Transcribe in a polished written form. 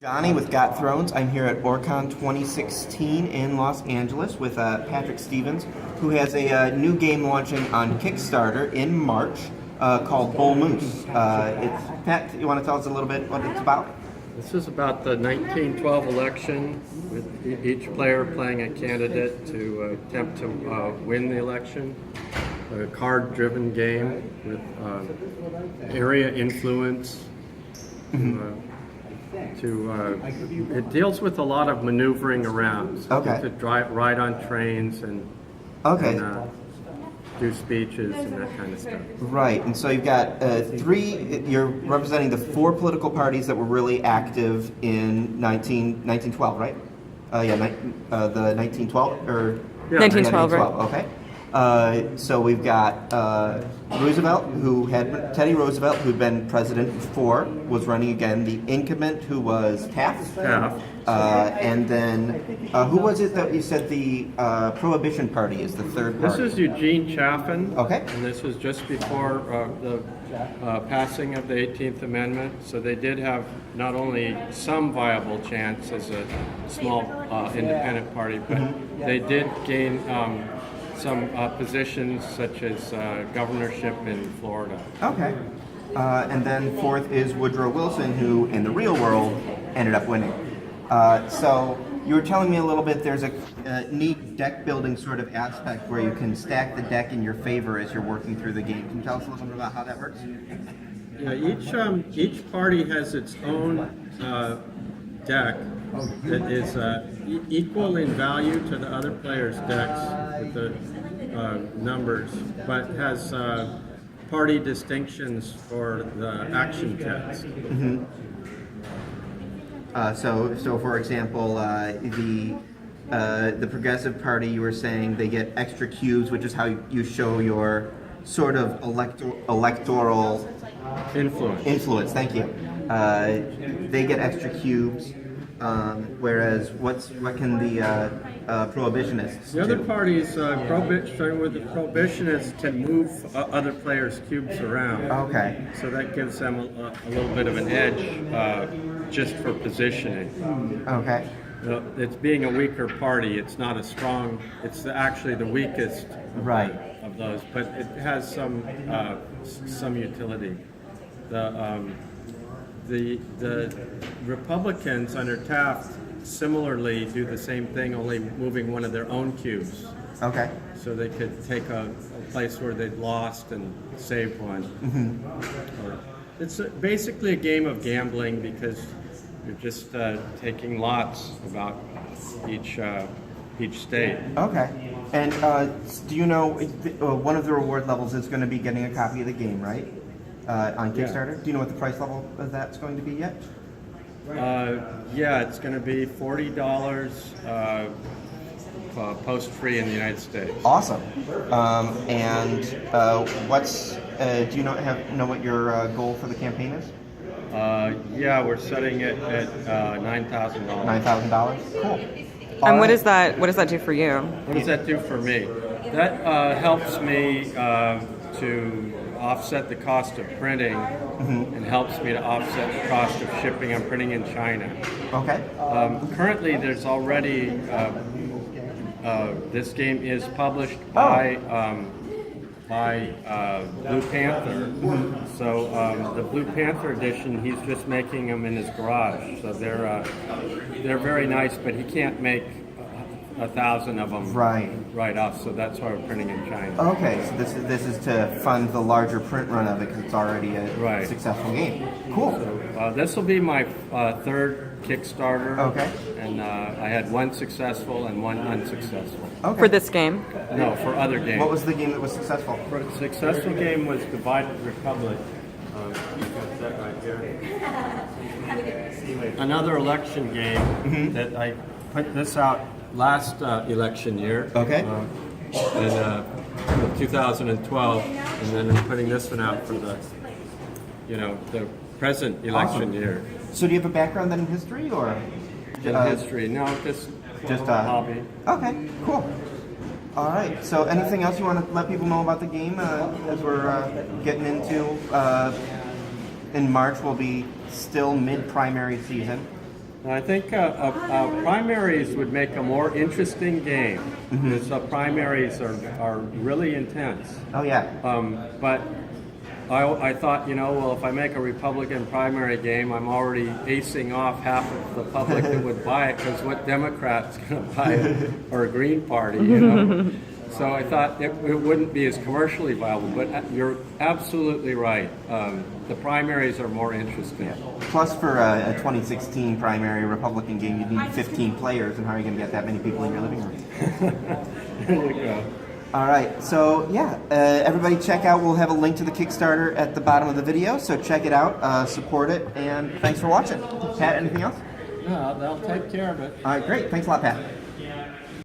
Johnny with Got Thrones. I'm here at Orcon 2016 in Los Angeles with Patrick Stevens, who has a new game launching on Kickstarter in March called Bull Moose. Pat, you want to tell us a little bit what it's about? This is about the 1912 election, with each player playing a candidate to attempt to win the election. A card-driven game with area influence. It deals with a lot of maneuvering around. So Okay. you have to ride on trains and, Okay. and do speeches and that kind of stuff. Right, and so you've got you're representing the four political parties that were really active in 1912, right? The 1912, or? Yeah. 1912, right? Okay. So we've got Roosevelt, Teddy Roosevelt, who'd been president before, was running again. The incumbent, who was Taft. Taft. And then, who was it that you said the Prohibition Party is the third This party? is Eugene Chaffin. Okay. And this was just before the passing of the 18th Amendment. So they did have not only some viable chance as a small independent party, but they did gain some positions such as governorship in Florida. Okay. And then fourth is Woodrow Wilson, who in the real world ended up winning. So you were telling me a little bit, there's a neat deck building sort of aspect where you can stack the deck in your favor as you're working through the game. Can you tell us a little bit about how that works? Yeah, each party has its own deck that is equal in value to the other players' decks with the numbers, but has party distinctions for the action text. So for example, the Progressive Party, you were saying they get extra cubes, which is how you show your sort of electoral influence. Thank you. They get extra cubes, whereas what can the prohibitionists The other do? parties, starting with the prohibitionists, can move other players' cubes around. Okay. So that gives them a little bit of an edge just for positioning. Okay. It's being a weaker party. It's not as strong. It's actually the weakest Right. of those, but it has some utility. The Republicans under Taft similarly do the same thing, only moving one of their own cubes. Okay. So they could take a place where they'd lost and save one. It's basically a game of gambling because you're just taking lots about each state. Okay. And do you know one of the reward levels is going to be getting a copy of the game, right? On Kickstarter. Do you know what the price level of that's going to be yet? Yeah, it's going to be $40 post-free in the United States. Awesome. And what's do you know what your goal for the campaign is? Yeah, we're setting it at $9,000. $9,000. Cool. And what does that do for you? What does that do for me? That helps me to offset the cost of printing and helps me to offset the cost of shipping. I'm printing in China. Okay. Currently, there's already this game is published by Blue Panther. So the Blue Panther edition, he's just making them in his garage. So they're very nice, but he can't make 1,000 of them right off. So that's why we're printing in China. Okay, so this is to fund the larger print run of it because it's already a successful game. Cool. So, this will be my third Kickstarter. Okay. And I had one successful and one unsuccessful. Okay. For this game? No, for other games. What was the game that was successful? The successful game was Divided Republic. Got that right here. Another election game that I put this out last election year. Okay. In 2012, and then I'm putting this one out for the present election year. So do you have a background then in history or? In history, no, just a hobby. Okay, cool. All right. So anything else you want to let people know about the game as we're getting into? In March will be still mid-primary season. I think primaries would make a more interesting game because primaries are really intense. Oh yeah. But I thought, well, if I make a Republican primary game, I'm already acing off half of the public that would buy it because what Democrat's going to buy it or a Green Party, So I thought it wouldn't be as commercially viable, but you're absolutely right. The primaries are more interesting. Yeah. Plus, for a 2016 primary Republican game, you'd need 15 players, and how are you going to get that many people in your living room? There you go. All right, so yeah, everybody check out, we'll have a link to the Kickstarter at the bottom of the video, so check it out, support it, and thanks for watching. Pat, anything else? No, they'll take care of it. All right, great. Thanks a lot, Pat.